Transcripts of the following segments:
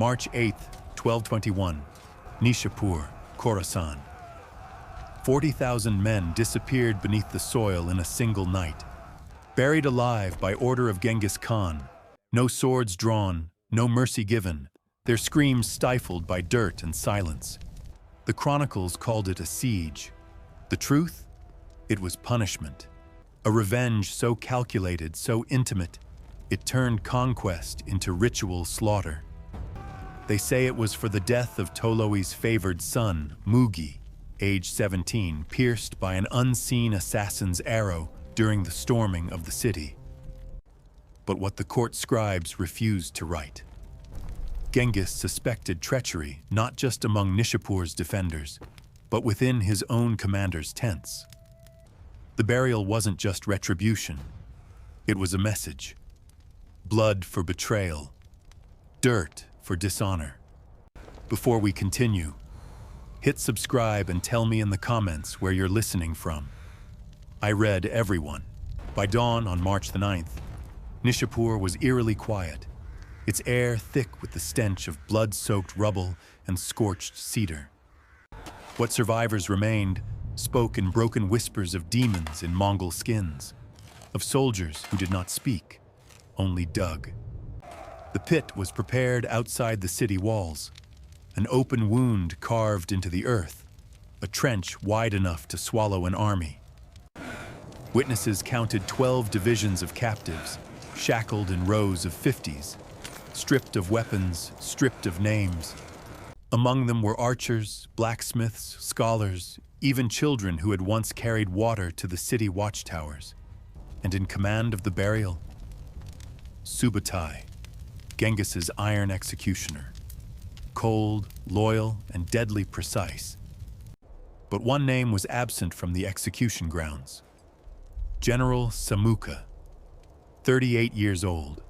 March 8th, 1221, Nishapur, Khorasan. 40,000 men disappeared beneath the soil in a single night. Buried alive by order of Genghis Khan, no swords drawn, no mercy given, their screams stifled by dirt and silence. The chronicles called it a siege. The truth? It was punishment. A revenge so calculated, so intimate, it turned conquest into ritual slaughter. They say it was for the death of Toloi's favored son, Mugi, age 17, pierced by an unseen assassin's arrow during the storming of the city. But what the court scribes refused to write. Genghis suspected treachery not just among Nishapur's defenders, but within his own commander's tents. The burial wasn't just retribution, it was a message. Blood for betrayal, dirt for dishonor. Before we continue, hit subscribe and tell me in the comments where you're listening from. I read everyone. By dawn on March the 9th, Nishapur was eerily quiet, its air thick with the stench of blood-soaked rubble and scorched cedar. What survivors remained spoke in broken whispers of demons in Mongol skins, of soldiers who did not speak, only dug. The pit was prepared outside the city walls, an open wound carved into the earth, a trench wide enough to swallow an army. Witnesses counted 12 divisions of captives, shackled in rows of 50s, stripped of weapons, stripped of names. Among them were archers, blacksmiths, scholars, even children who had once carried water to the city watchtowers. And in command of the burial, Subotai, Genghis's iron executioner. Cold, loyal, and deadly precise. But one name was absent from the execution grounds. General Samuka, 38 years old,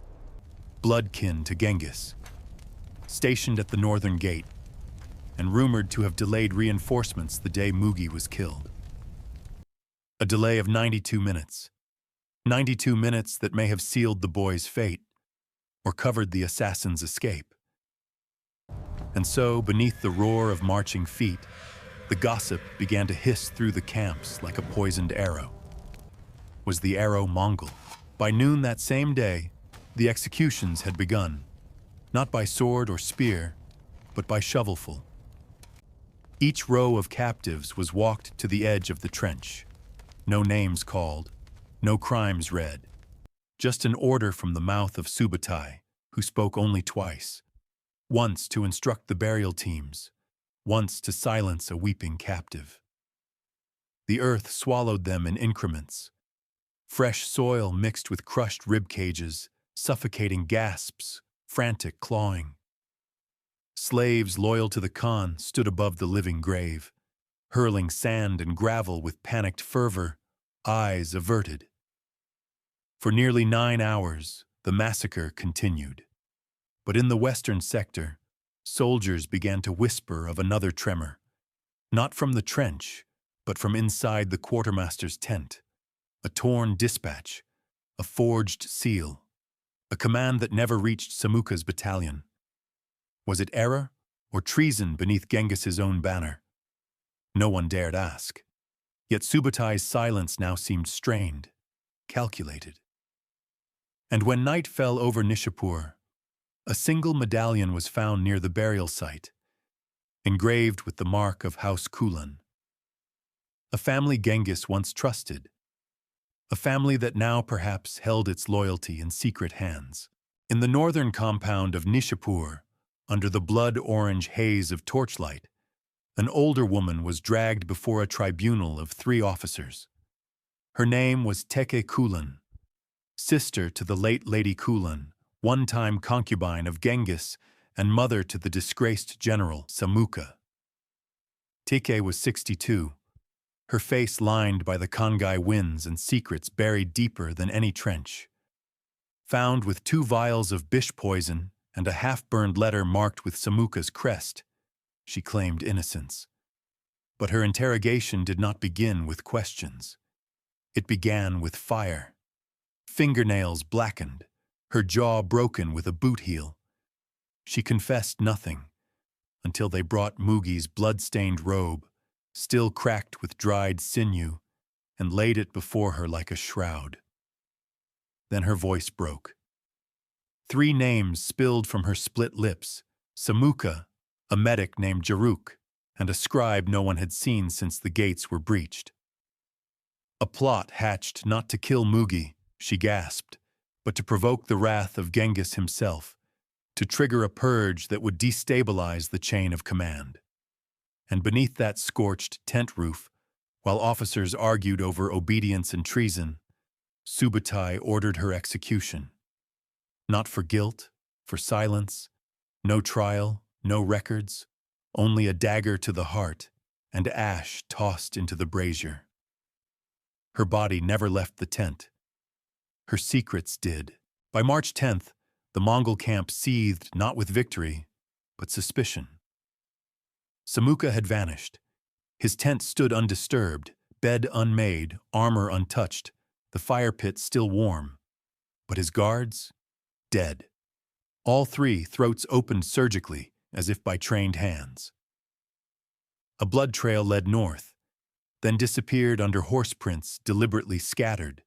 bloodkin to Genghis, stationed at the northern gate, and rumored to have delayed reinforcements the day Mugi was killed. A delay of 92 minutes. 92 minutes that may have sealed the boy's fate, or covered the assassin's escape. And so, beneath the roar of marching feet, the gossip began to hiss through the camps like a poisoned arrow. Was the arrow Mongol? By noon that same day, the executions had begun, not by sword or spear, but by shovelful. Each row of captives was walked to the edge of the trench. No names called, no crimes read. Just an order from the mouth of Subotai, who spoke only twice. Once to instruct the burial teams, once to silence a weeping captive. The earth swallowed them in increments. Fresh soil mixed with crushed rib cages, suffocating gasps, frantic clawing. Slaves loyal to the Khan stood above the living grave, hurling sand and gravel with panicked fervor, eyes averted. For nearly 9 hours, the massacre continued. But in the western sector, soldiers began to whisper of another tremor, not from the trench, but from inside the quartermaster's tent. A torn dispatch, a forged seal, a command that never reached Samuka's battalion. Was it error or treason beneath Genghis's own banner? No one dared ask. Yet Subotai's silence now seemed strained, calculated. And when night fell over Nishapur, a single medallion was found near the burial site, engraved with the mark of House Khulan. A family Genghis once trusted, a family that now perhaps held its loyalty in secret hands. In the northern compound of Nishapur, under the blood-orange haze of torchlight, an older woman was dragged before a tribunal of 3 officers. Her name was Teke Khulan, sister to the late Lady Khulan, one-time concubine of Genghis and mother to the disgraced general Samuka. Teke was 62, her face lined by the Khangai winds and secrets buried deeper than any trench. Found with 2 vials of bish poison and a half-burned letter marked with Samuka's crest, she claimed innocence. But her interrogation did not begin with questions. It began with fire. Fingernails blackened, her jaw broken with a boot heel. she confessed nothing until they brought Mugi's blood-stained robe, still cracked with dried sinew, and laid it before her like a shroud. Then her voice broke. 3 names spilled from her split lips: Samuka, a medic named Jaruk, and a scribe no one had seen since the gates were breached. A plot hatched not to kill Mugi, she gasped, but to provoke the wrath of Genghis himself, to trigger a purge that would destabilize the chain of command. And beneath that scorched tent roof, while officers argued over obedience and treason, Subotai ordered her execution. Not for guilt, for silence, no trial, no records, only a dagger to the heart and ash tossed into the brazier. Her body never left the tent. Her secrets did. By March 10th, the Mongol camp seethed not with victory, but suspicion. Samuka had vanished. His tent stood undisturbed, bed unmade, armor untouched, the fire pit still warm. But his guards? Dead. All 3 throats opened surgically, as if by trained hands. A blood trail led north, then disappeared under horse prints deliberately scattered,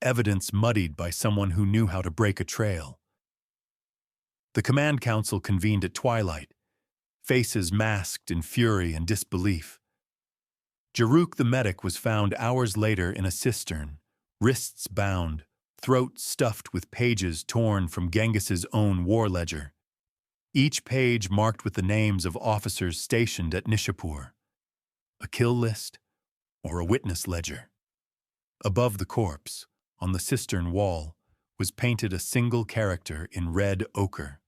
evidence muddied by someone who knew how to break a trail. The command council convened at twilight, faces masked in fury and disbelief. Jaruk the medic was found hours later in a cistern, wrists bound, throat stuffed with pages torn from Genghis's own war ledger. Each page marked with the names of officers stationed at Nishapur. A kill list or a witness ledger. Above the corpse, on the cistern wall, was painted a single character in red ochre: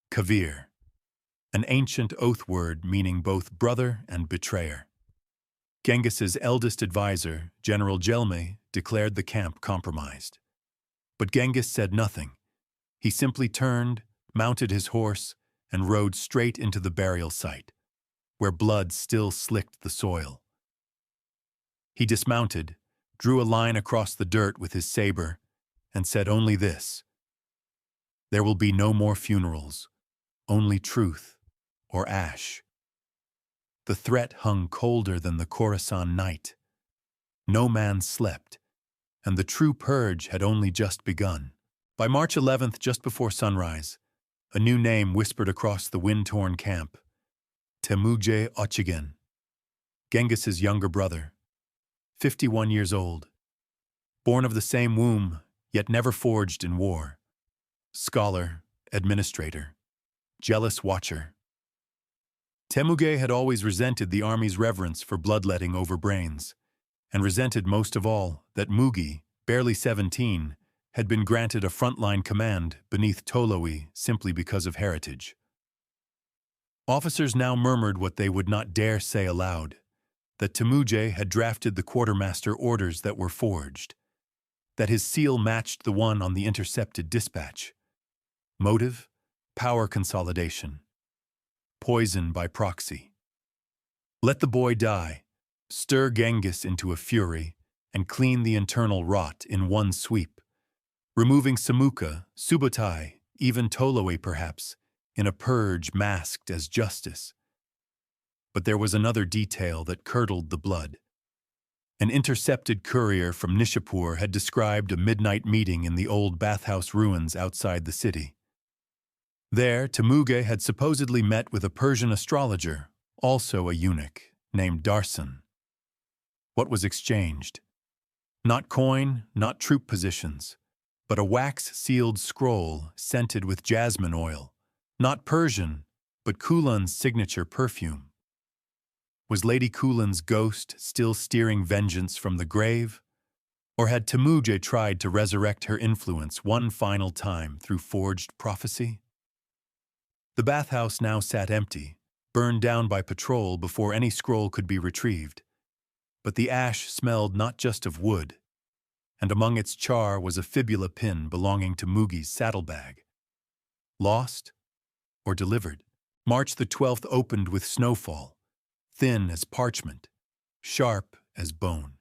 Kavir, an ancient oath word meaning both brother and betrayer. Genghis's eldest advisor, General Jelme, declared the camp compromised. But Genghis said nothing. He simply turned, mounted his horse, and rode straight into the burial site, where blood still slicked the soil. He dismounted, drew a line across the dirt with his saber, and said only this: "There will be no more funerals, only truth or ash." The threat hung colder than the Khorasan night. No man slept, and the true purge had only just begun. By March 11th, just before sunrise, a new name whispered across the wind-torn camp: Temujin Ochigen, Genghis's younger brother, 51 years old, born of the same womb, yet never forged in war. Scholar, administrator, jealous watcher. Temujin had always resented the army's reverence for bloodletting over brains, and resented most of all that Mugi, barely 17, had been granted a frontline command beneath Toloi simply because of heritage. Officers now murmured what they would not dare say aloud: that Temujin had drafted the quartermaster orders that were forged, that his seal matched the one on the intercepted dispatch. Motive? Power consolidation. Poison by proxy. Let the boy die, stir Genghis into a fury, and clean the internal rot in one sweep, removing Samuka, Subotai, even Toloi perhaps, in a purge masked as justice. But there was another detail that curdled the blood. An intercepted courier from Nishapur had described a midnight meeting in the old bathhouse ruins outside the city. There, Temujin had supposedly met with a Persian astrologer, also a eunuch, named Darsan. What was exchanged? Not coin, not troop positions, but a wax-sealed scroll scented with jasmine oil. Not Persian, but Khulan's signature perfume. Was Lady Khulan's ghost still steering vengeance from the grave? Or had Temujin tried to resurrect her influence one final time through forged prophecy? The bathhouse now sat empty, burned down by patrol before any scroll could be retrieved. But the ash smelled not just of wood, and among its char was a fibula pin belonging to Mugi's saddlebag. Lost or delivered? March the 12th opened with snowfall, thin as parchment, sharp as bone.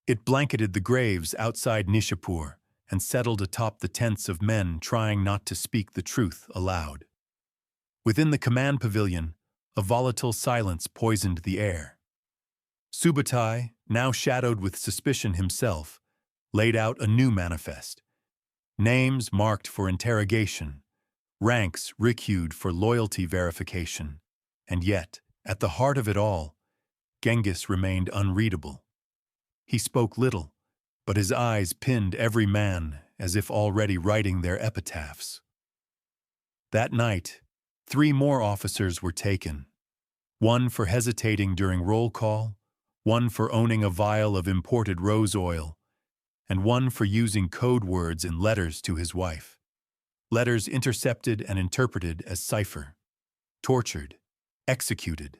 It blanketed the graves outside Nishapur and settled atop the tents of men trying not to speak the truth aloud. Within the command pavilion, a volatile silence poisoned the air. Subotai, now shadowed with suspicion himself, laid out a new manifest. Names marked for interrogation, ranks ricued for loyalty verification. And yet, at the heart of it all, Genghis remained unreadable. He spoke little, but his eyes pinned every man as if already writing their epitaphs. That night, 3 more officers were taken, one for hesitating during roll call, one for owning a vial of imported rose oil, and one for using code words in letters to his wife. Letters intercepted and interpreted as cipher, tortured, executed.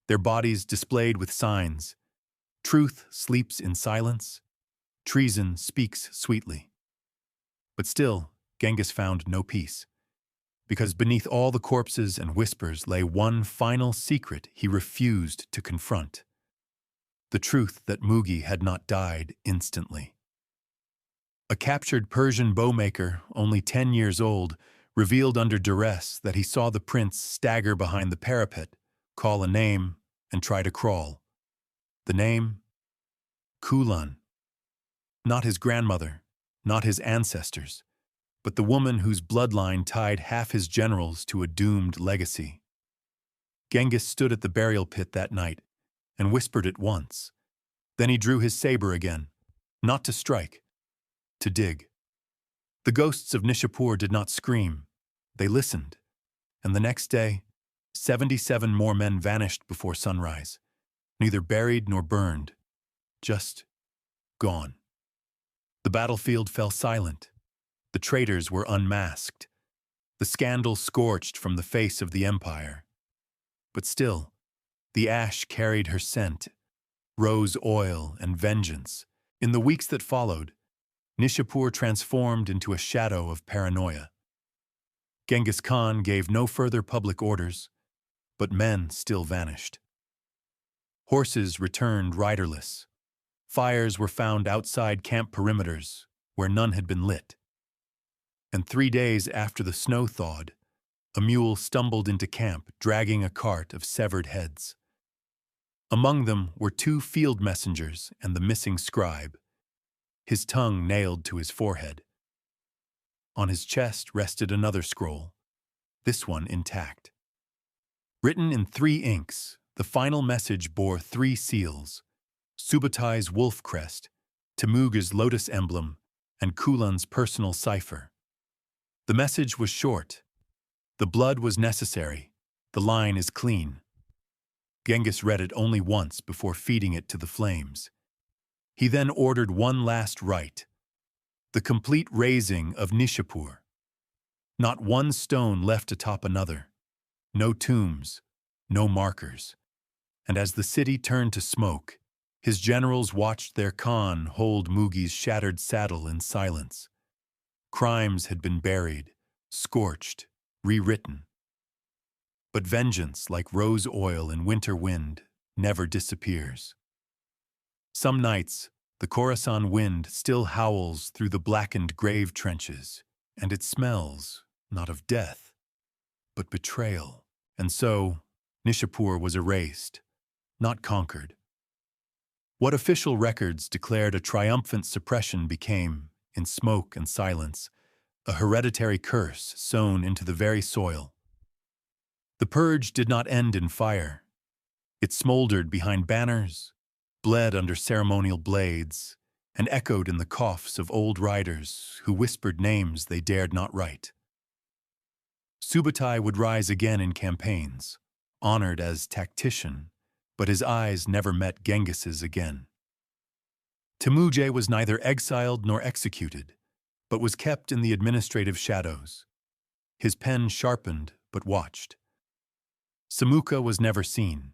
Their bodies displayed with signs. Truth sleeps in silence. Treason speaks sweetly. But still, Genghis found no peace, because beneath all the corpses and whispers lay one final secret he refused to confront: the truth that Mugi had not died instantly. A captured Persian bowmaker, only 10 years old, revealed under duress that he saw the prince stagger behind the parapet, call a name, and try to crawl. The name? Khulan. Not his grandmother, not his ancestors, but the woman whose bloodline tied half his generals to a doomed legacy. Genghis stood at the burial pit that night and whispered it once. Then he drew his saber again, not to strike, to dig. The ghosts of Nishapur did not scream. They listened, and the next day, 77 more men vanished before sunrise, neither buried nor burned, just gone. The battlefield fell silent. The traitors were unmasked. The scandal scorched from the face of the empire. But still, the ash carried her scent, rose oil and vengeance. In the weeks that followed, Nishapur transformed into a shadow of paranoia. Genghis Khan gave no further public orders, but men still vanished. Horses returned riderless. Fires were found outside camp perimeters, where none had been lit. And 3 days after the snow thawed, a mule stumbled into camp, dragging a cart of severed heads. Among them were 2 field messengers and the missing scribe, his tongue nailed to his forehead. On his chest rested another scroll, this one intact. Written in 3 inks, the final message bore 3 seals: Subotai's wolf crest, Temuge's lotus emblem, and Khulan's personal cipher. The message was short. The blood was necessary. The line is clean. Genghis read it only once before feeding it to the flames. He then ordered one last rite: the complete razing of Nishapur. Not one stone left atop another. No tombs, no markers. And as the city turned to smoke, his generals watched their Khan hold Mugi's shattered saddle in silence. Crimes had been buried, scorched, rewritten. But vengeance, like rose oil in winter wind, never disappears. Some nights, the Khorasan wind still howls through the blackened grave trenches, and it smells, not of death, but betrayal. And so, Nishapur was erased, not conquered. What official records declared a triumphant suppression became, in smoke and silence, a hereditary curse sown into the very soil. The purge did not end in fire. It smoldered behind banners, bled under ceremonial blades, and echoed in the coughs of old riders who whispered names they dared not write. Subotai would rise again in campaigns, honored as tactician, but his eyes never met Genghis's again. Temujin was neither exiled nor executed, but was kept in the administrative shadows. His pen sharpened, but watched. Samuka was never seen.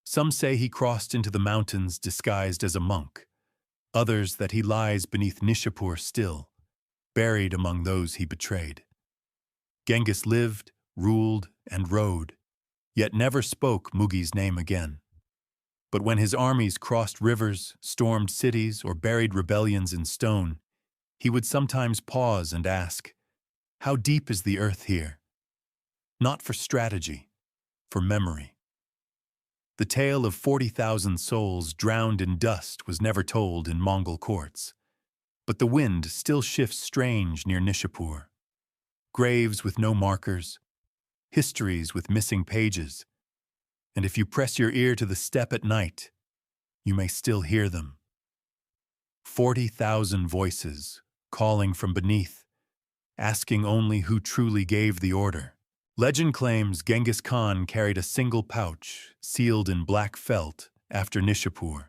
Some say he crossed into the mountains disguised as a monk, others that he lies beneath Nishapur still, buried among those he betrayed. Genghis lived, ruled, and rode, yet never spoke Mugi's name again. But when his armies crossed rivers, stormed cities, or buried rebellions in stone, he would sometimes pause and ask, "How deep is the earth here?" not for strategy, for memory. The tale of 40,000 souls drowned in dust was never told in Mongol courts. But the wind still shifts strange near Nishapur. Graves with no markers, histories with missing pages, and if you press your ear to the steppe at night, you may still hear them. 40,000 voices calling from beneath, asking only who truly gave the order. Legend claims Genghis Khan carried a single pouch sealed in black felt after Nishapur,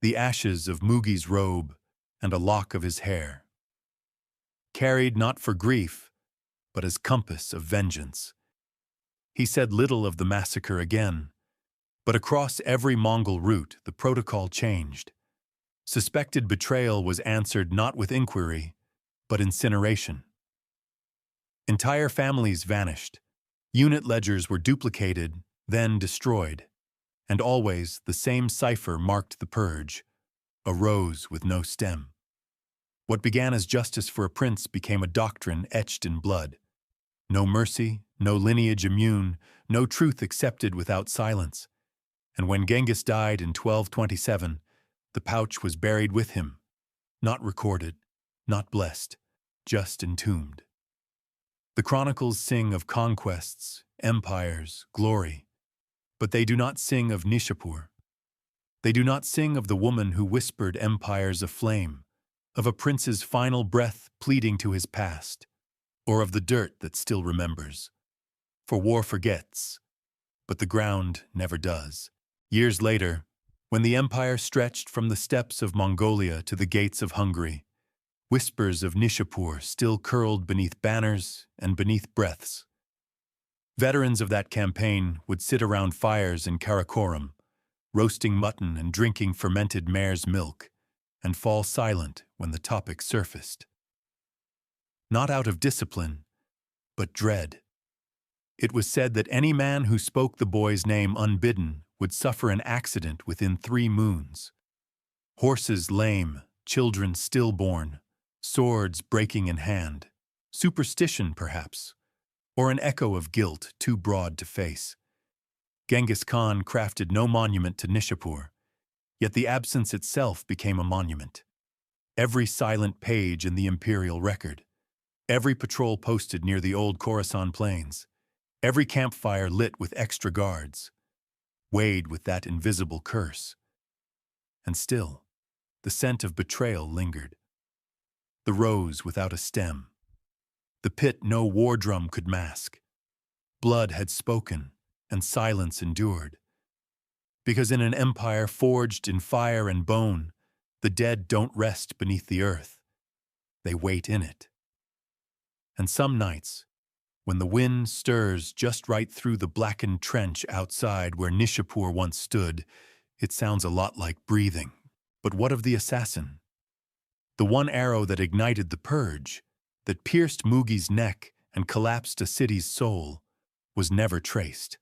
the ashes of Mugi's robe and a lock of his hair. Carried not for grief, but as compass of vengeance. He said little of the massacre again, but across every Mongol route the protocol changed. Suspected betrayal was answered not with inquiry, but incineration. Entire families vanished. Unit ledgers were duplicated, then destroyed. And always the same cipher marked the purge, a rose with no stem. What began as justice for a prince became a doctrine etched in blood. No mercy, no lineage immune, no truth accepted without silence. And when Genghis died in 1227, the pouch was buried with him, not recorded, not blessed, just entombed. The chronicles sing of conquests, empires, glory, but they do not sing of Nishapur. They do not sing of the woman who whispered empires aflame, of a prince's final breath pleading to his past, or of the dirt that still remembers. For war forgets, but the ground never does. Years later, when the empire stretched from the steppes of Mongolia to the gates of Hungary, whispers of Nishapur still curled beneath banners and beneath breaths. Veterans of that campaign would sit around fires in Karakoram, roasting mutton and drinking fermented mare's milk, and fall silent when the topic surfaced. Not out of discipline, but dread. It was said that any man who spoke the boy's name unbidden would suffer an accident within 3 moons. Horses lame, children stillborn, swords breaking in hand, superstition perhaps, or an echo of guilt too broad to face. Genghis Khan crafted no monument to Nishapur, yet the absence itself became a monument. Every silent page in the imperial record, every patrol posted near the old Khorasan plains, every campfire lit with extra guards, weighed with that invisible curse. And still, the scent of betrayal lingered. The rose without a stem. The pit no war drum could mask. Blood had spoken, and silence endured. Because in an empire forged in fire and bone, the dead don't rest beneath the earth. They wait in it. And some nights, when the wind stirs just right through the blackened trench outside where Nishapur once stood, it sounds a lot like breathing. But what of the assassin? The one arrow that ignited the purge, that pierced Mugi's neck and collapsed a city's soul, was never traced.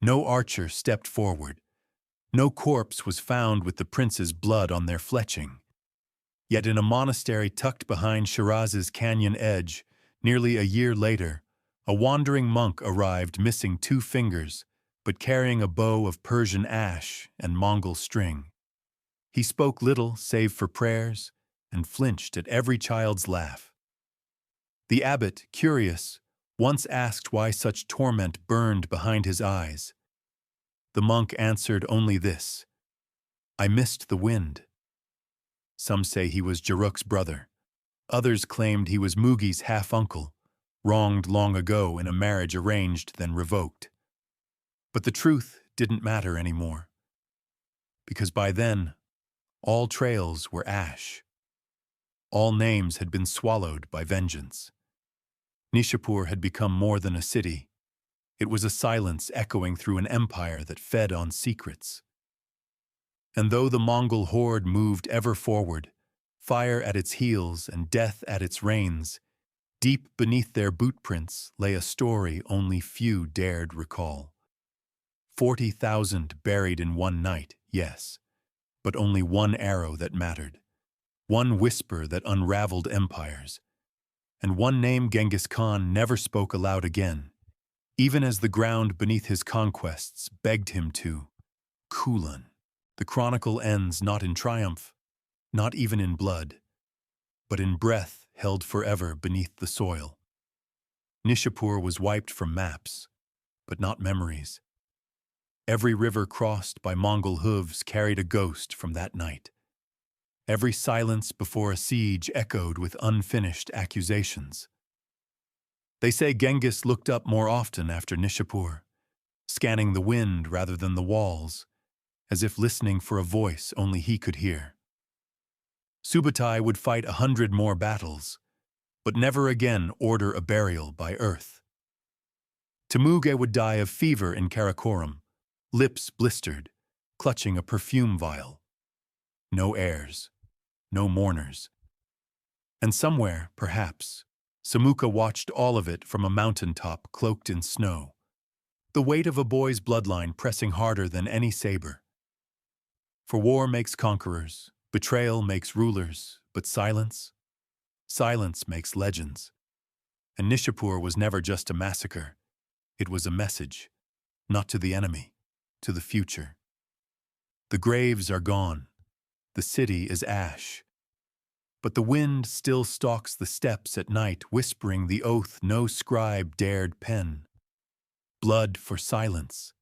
No archer stepped forward. No corpse was found with the prince's blood on their fletching. Yet in a monastery tucked behind Shiraz's canyon edge, nearly a year later, a wandering monk arrived missing 2 fingers, but carrying a bow of Persian ash and Mongol string. He spoke little save for prayers and flinched at every child's laugh. The abbot, curious, once asked why such torment burned behind his eyes. The monk answered only this: "I missed the wind." Some say he was Jaruk's brother. Others claimed he was Mugi's half-uncle, wronged long ago in a marriage arranged then revoked. But the truth didn't matter anymore, because by then, all trails were ash. All names had been swallowed by vengeance. Nishapur had become more than a city. It was a silence echoing through an empire that fed on secrets. And though the Mongol horde moved ever forward, fire at its heels and death at its reins, deep beneath their bootprints lay a story only few dared recall. 40,000 buried in one night, yes, but only one arrow that mattered, one whisper that unraveled empires, And one name Genghis Khan never spoke aloud again, even as the ground beneath his conquests begged him to. Khulan. The chronicle ends not in triumph, not even in blood, but in breath held forever beneath the soil. Nishapur was wiped from maps, but not memories. Every river crossed by Mongol hooves carried a ghost from that night. Every silence before a siege echoed with unfinished accusations. They say Genghis looked up more often after Nishapur, scanning the wind rather than the walls, as if listening for a voice only he could hear. Subotai would fight 100 more battles, but never again order a burial by earth. Temuge would die of fever in Karakoram, lips blistered, clutching a perfume vial. No heirs, no mourners. And somewhere, perhaps, Samuka watched all of it from a mountaintop cloaked in snow, the weight of a boy's bloodline pressing harder than any saber. For war makes conquerors, betrayal makes rulers, but silence makes legends. And Nishapur was never just a massacre. It was a message, not to the enemy, to the future. The graves are gone. The city is ash. But the wind still stalks the steps at night, whispering the oath no scribe dared pen. Blood for silence.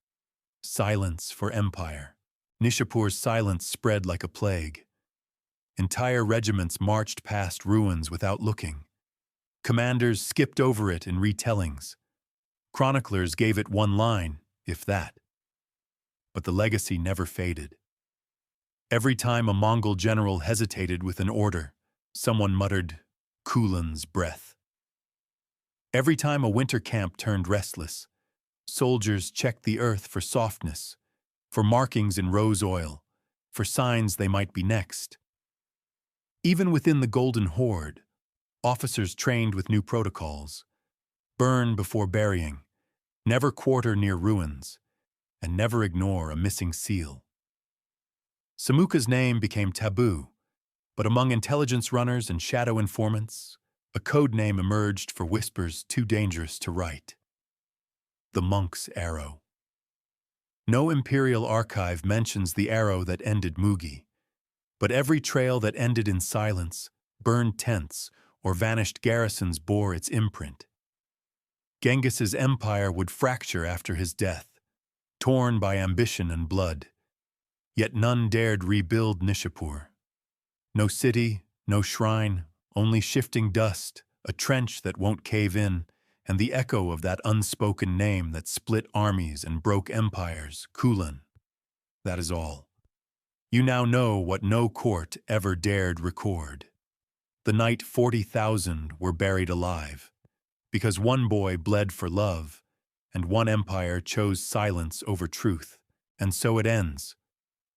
Silence for empire. Nishapur's silence spread like a plague. Entire regiments marched past ruins without looking. Commanders skipped over it in retellings. Chroniclers gave it one line, if that. But the legacy never faded. Every time a Mongol general hesitated with an order, someone muttered, Khulan's breath. Every time a winter camp turned restless, soldiers checked the earth for softness, for markings in rose oil, for signs they might be next. Even within the Golden Horde, officers trained with new protocols. Burn before burying, never quarter near ruins, and never ignore a missing seal. Samuka's name became taboo, but among intelligence runners and shadow informants, a code name emerged for whispers too dangerous to write. The monk's arrow. No imperial archive mentions the arrow that ended Mugi, but every trail that ended in silence, burned tents, or vanished garrisons bore its imprint. Genghis's empire would fracture after his death, torn by ambition and blood. Yet none dared rebuild Nishapur. No city, no shrine, only shifting dust, a trench that won't cave in, and the echo of that unspoken name that split armies and broke empires, Khulan. That is all. You now know what no court ever dared record. The night 40,000 were buried alive, because one boy bled for love, and one empire chose silence over truth. And so it ends,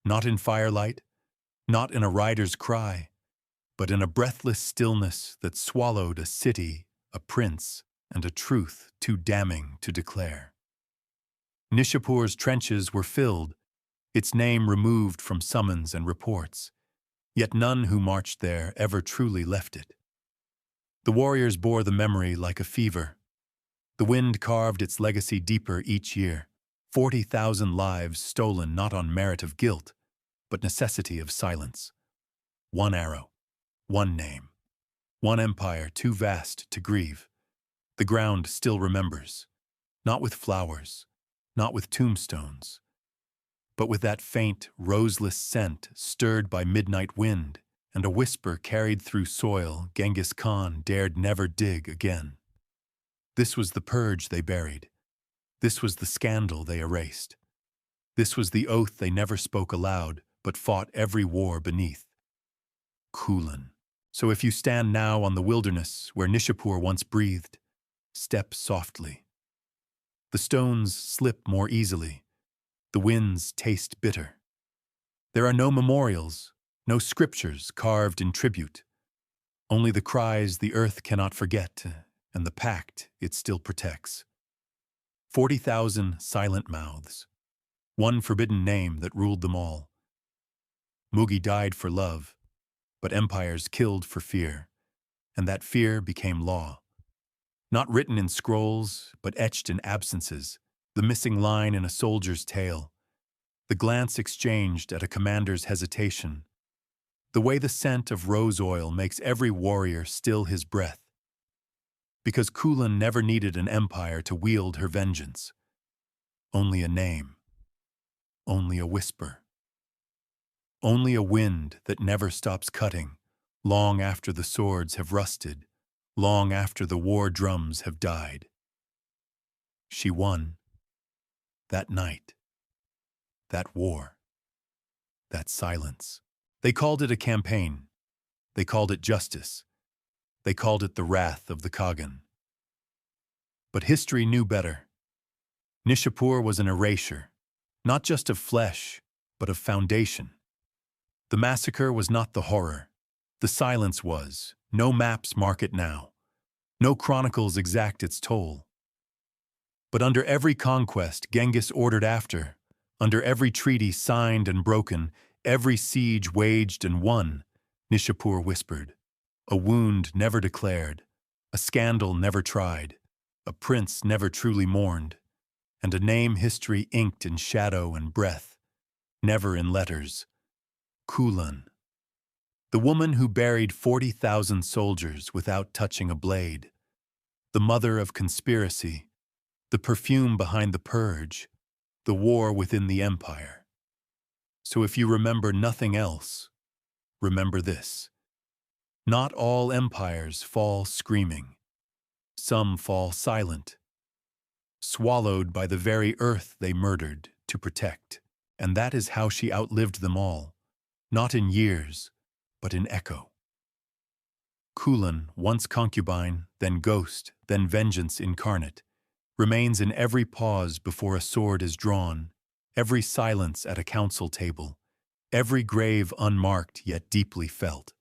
not in firelight, not in a rider's cry, but in a breathless stillness that swallowed a city, a prince, and a truth too damning to declare. Nishapur's trenches were filled, its name removed from summons and reports, yet none who marched there ever truly left it. The warriors bore the memory like a fever. The wind carved its legacy deeper each year, 40,000 lives stolen not on merit of guilt, but necessity of silence. One arrow, one name, one empire too vast to grieve. The ground still remembers, not with flowers, not with tombstones, but with that faint, roseless scent stirred by midnight wind and a whisper carried through soil Genghis Khan dared never dig again. This was the purge they buried. This was the scandal they erased. This was the oath they never spoke aloud, but fought every war beneath. Khulan. So if you stand now on the wilderness where Nishapur once breathed, step softly. The stones slip more easily. The winds taste bitter. There are no memorials, no scriptures carved in tribute. Only the cries the earth cannot forget, and the pact it still protects. 40,000 silent mouths. One forbidden name that ruled them all. Mugi died for love, but empires killed for fear. and that fear became law. Not written in scrolls, but etched in absences, the missing line in a soldier's tale, the glance exchanged at a commander's hesitation, the way the scent of rose oil makes every warrior still his breath. Because Khulan never needed an empire to wield her vengeance. Only a name. Only a whisper. Only a wind that never stops cutting, long after the swords have rusted, long after the war drums have died. She won. That night. That war. That silence. They called it a campaign. They called it justice. They called it the wrath of the Khagan. But history knew better. Nishapur was an erasure, not just of flesh, but of foundation. The massacre was not the horror. The silence was. No maps mark it now. No chronicles exact its toll. But under every conquest Genghis ordered after, under every treaty signed and broken, every siege waged and won, Nishapur whispered. A wound never declared, a scandal never tried, a prince never truly mourned, and a name history inked in shadow and breath, never in letters. Khulan. The woman who buried 40,000 soldiers without touching a blade. The mother of conspiracy. The perfume behind the purge. The war within the empire. So if you remember nothing else, remember this. Not all empires fall screaming. Some fall silent, swallowed by the very earth they murdered to protect. And that is how she outlived them all, not in years, but in echo. Khulan, once concubine, then ghost, then vengeance incarnate, remains in every pause before a sword is drawn, every silence at a council table, every grave unmarked yet deeply felt.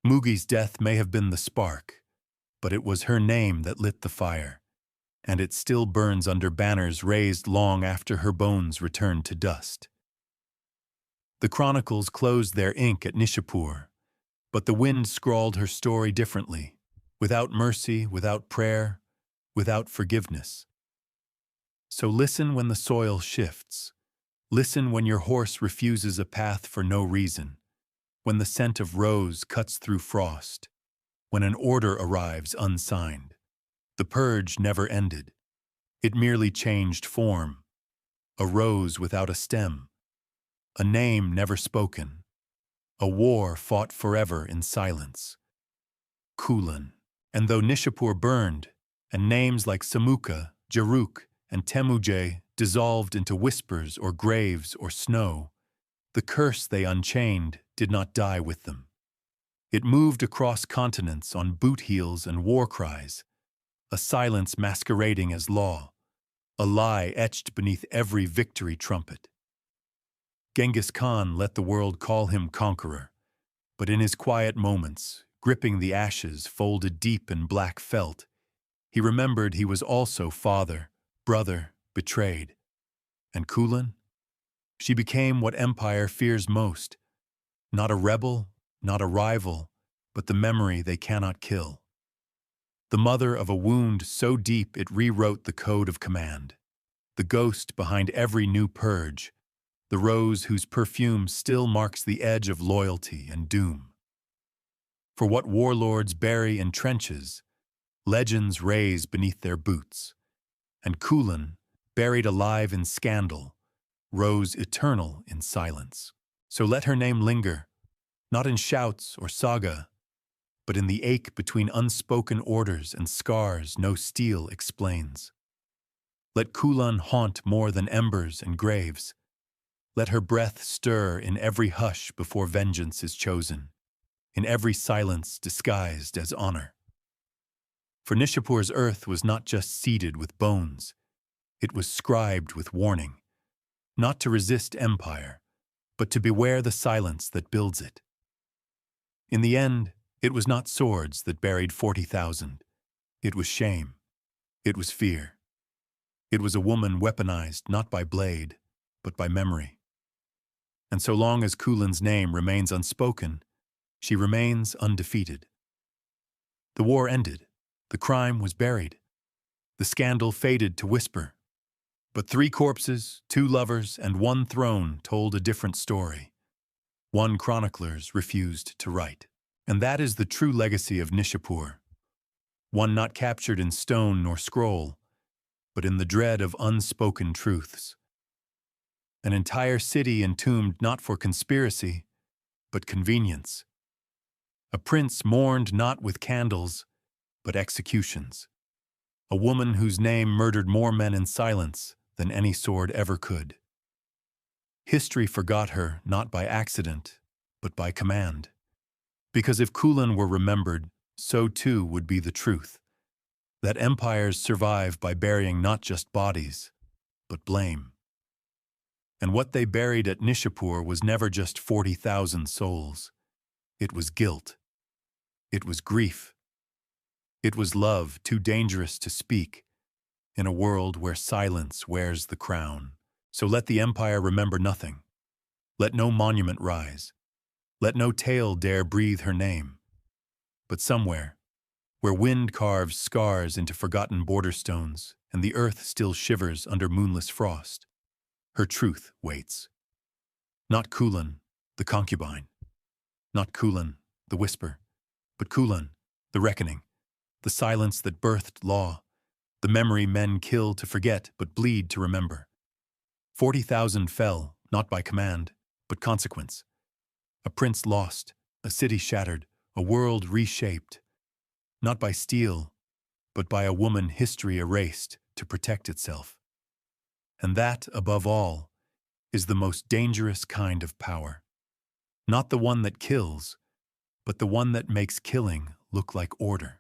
Mugi's death may have been the spark, but it was her name that lit the fire, and it still burns under banners raised long after her bones returned to dust. The chronicles closed their ink at Nishapur, but the wind scrawled her story differently, without mercy, without prayer, without forgiveness. So listen when the soil shifts. Listen when your horse refuses a path for no reason, when the scent of rose cuts through frost, when an order arrives unsigned. The purge never ended. It merely changed form. A rose without a stem. A name never spoken. A war fought forever in silence. Khulan. And though Nishapur burned, and names like Samuka, Jaruk, and Temujay dissolved into whispers or graves or snow, the curse they unchained did not die with them. It moved across continents on boot heels and war cries, a silence masquerading as law, a lie etched beneath every victory trumpet. Genghis Khan let the world call him conqueror, but in his quiet moments, gripping the ashes folded deep in black felt, he remembered he was also father, brother, betrayed. And Khulan? She became what empire fears most, not a rebel, not a rival, but the memory they cannot kill. The mother of a wound so deep it rewrote the code of command, the ghost behind every new purge, the rose whose perfume still marks the edge of loyalty and doom. For what warlords bury in trenches, legends raise beneath their boots, and Khulan, buried alive in scandal, rose eternal in silence. So let her name linger, not in shouts or saga, but in the ache between unspoken orders and scars no steel explains. Let Khulan haunt more than embers and graves. Let her breath stir in every hush before vengeance is chosen, in every silence disguised as honor. For Nishapur's earth was not just seeded with bones, it was scribed with warning, not to resist empire, but to beware the silence that builds it. In the end, it was not swords that buried 40,000. It was shame. It was fear. It was a woman weaponized not by blade, but by memory. And so long as Khulan's name remains unspoken, she remains undefeated. The war ended. The crime was buried. The scandal faded to whisper. But 3 corpses, 2 lovers, and 1 throne told a different story. One chroniclers refused to write. And that is the true legacy of Nishapur. One not captured in stone nor scroll, but in the dread of unspoken truths. An entire city entombed not for conspiracy, but convenience. A prince mourned not with candles, but executions. A woman whose name murdered more men in silence than any sword ever could. History forgot her not by accident, but by command. Because if Khulan were remembered, so too would be the truth, that empires survive by burying not just bodies, but blame. And what they buried at Nishapur was never just 40,000 souls. It was guilt. It was grief. It was love too dangerous to speak in a world where silence wears the crown. So let the empire remember nothing. Let no monument rise. Let no tale dare breathe her name. But somewhere, where wind carves scars into forgotten border stones and the earth still shivers under moonless frost, her truth waits. Not Khulan, the concubine. Not Khulan, the whisper. But Khulan, the reckoning. The silence that birthed law. The memory men kill to forget but bleed to remember. 40,000 fell, not by command, but consequence. A prince lost, a city shattered, a world reshaped. Not by steel, but by a woman history erased to protect itself. And that, above all, is the most dangerous kind of power. Not the one that kills, but the one that makes killing look like order.